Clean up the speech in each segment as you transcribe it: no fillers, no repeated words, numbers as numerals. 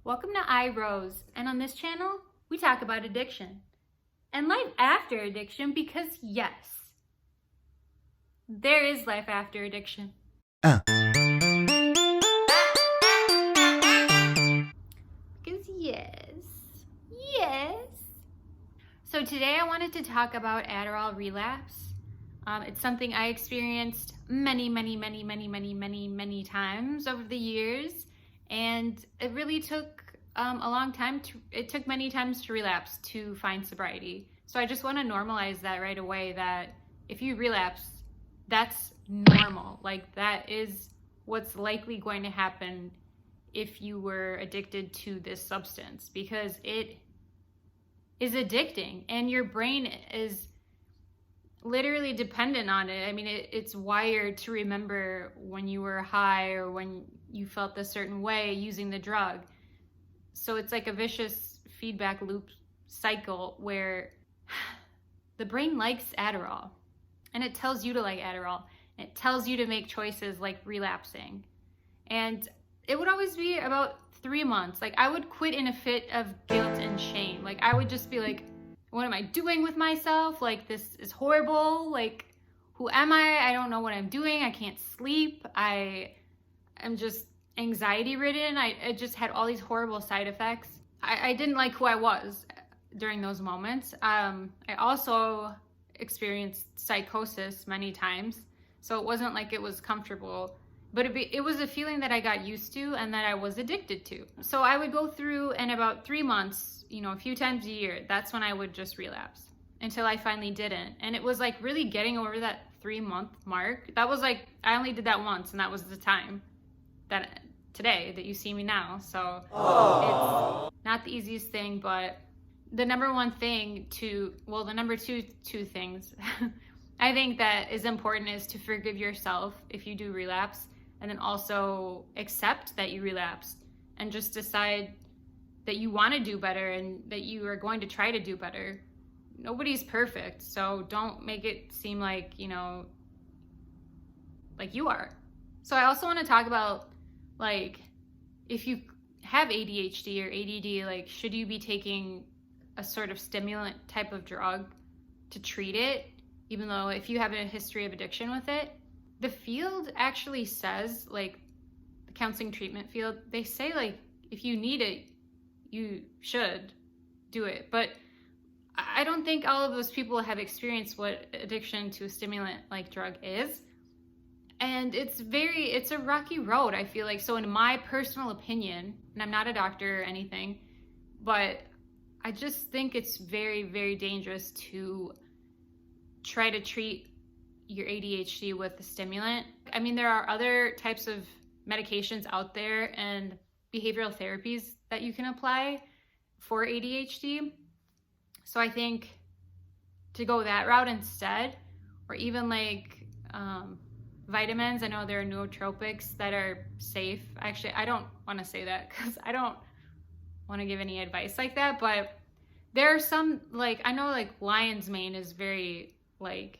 Welcome to iRose, and on this channel, we talk about addiction and life after addiction because yes, there is life after addiction. Because yes. So today I wanted to talk about adderall relapse. It's something I experienced many times over the years. And it really took a long time it took many times to relapse to find sobriety. So I just want to normalize that right away, that if you relapse, that's normal. Like, that is what's likely going to happen if you were addicted to this substance, because it is addicting and your brain is literally dependent on it. I mean, it's wired to remember when you were high or when you felt a certain way using the drug. So it's like a vicious feedback loop cycle where the brain likes Adderall and it tells you to like Adderall. And it tells you to make choices like relapsing. And it would always be about 3 months. Like, I would quit in a fit of guilt and shame. Like, I would just be like, what am I doing with myself? Like, this is horrible. Like, who am I? I don't know what I'm doing. I can't sleep. I am just anxiety ridden. I just had all these horrible side effects. I didn't like who I was during those moments. I also experienced psychosis many times. So it wasn't like it was comfortable, but it was a feeling that I got used to and that I was addicted to. So I would go through, and about 3 months, a few times a year, that's when I would just relapse until I finally didn't. And it was like really getting over that 3-month mark. That was like, I only did that once, and that was the time that today that you see me now. So It's not the easiest thing, but the number two things I think that is important is to forgive yourself if you do relapse, and then also accept that you relapsed and just decide that you want to do better and that you are going to try to do better. Nobody's perfect, so don't make it seem like, like you are. So I also want to talk about, like, if you have ADHD or ADD, like, should you be taking a sort of stimulant type of drug to treat it, even though if you have a history of addiction with it? The field actually says, like, the counseling treatment field, they say, like, if you need it, you should do it. But I don't think all of those people have experienced what addiction to a stimulant like drug is. And it's a rocky road, I feel like. So in my personal opinion, and I'm not a doctor or anything, but I just think it's very dangerous to try to treat your ADHD with a stimulant. I mean, there are other types of medications out there and behavioral therapies that you can apply for ADHD. So I think to go that route instead, or even like vitamins. I know there are nootropics that are safe. Actually, I don't want to say that because I don't want to give any advice like that, but there are some, like, I know like lion's mane is very, like,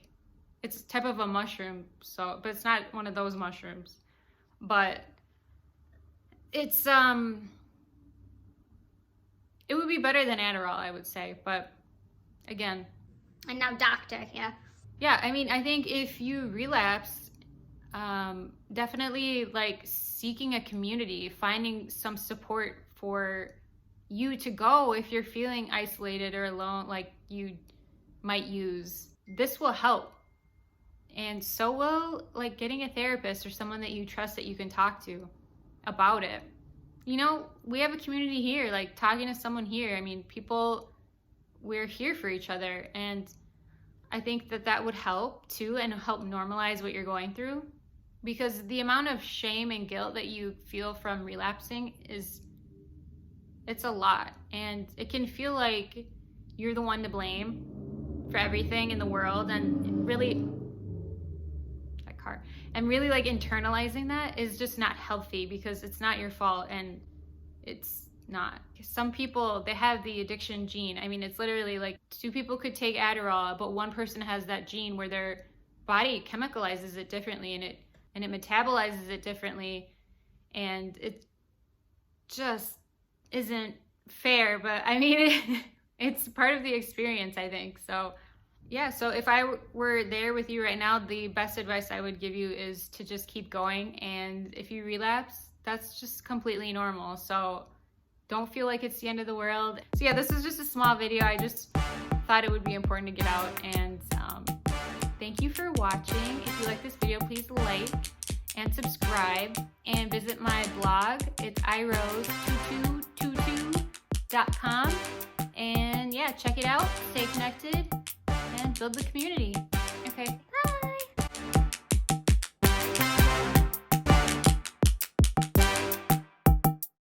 it's a type of a mushroom, so, but it's not one of those mushrooms, but it's it would be better than Adderall, I would say. But again, and now doctor, yeah, I mean, I think if you relapse, definitely like seeking a community, finding some support for you to go if you're feeling isolated or alone, like you might use. This will help. And so will, like, getting a therapist or someone that you trust that you can talk to about it. We have a community here, like talking to someone here. I mean, we're here for each other. And I think that would help too, and help normalize what you're going through. Because the amount of shame and guilt that you feel from relapsing it's a lot. And it can feel like you're the one to blame for everything in the world, and really like internalizing that is just not healthy, because it's not your fault, and it's not. Some people, they have the addiction gene. I mean, it's literally like 2 people could take Adderall, but one person has that gene where their body chemicalizes it differently, and it metabolizes it differently, and isn't fair, but I mean, it's part of the experience, I think. So yeah, so if I were there with you right now, the best advice I would give you is to just keep going. And if you relapse, that's just completely normal. So don't feel like it's the end of the world. So yeah, this is just a small video. I just thought it would be important to get out. And thank you for watching. If you like this video, please like and subscribe and visit my blog. It's irose2222.com. And yeah, check it out, stay connected, and build the community. Okay.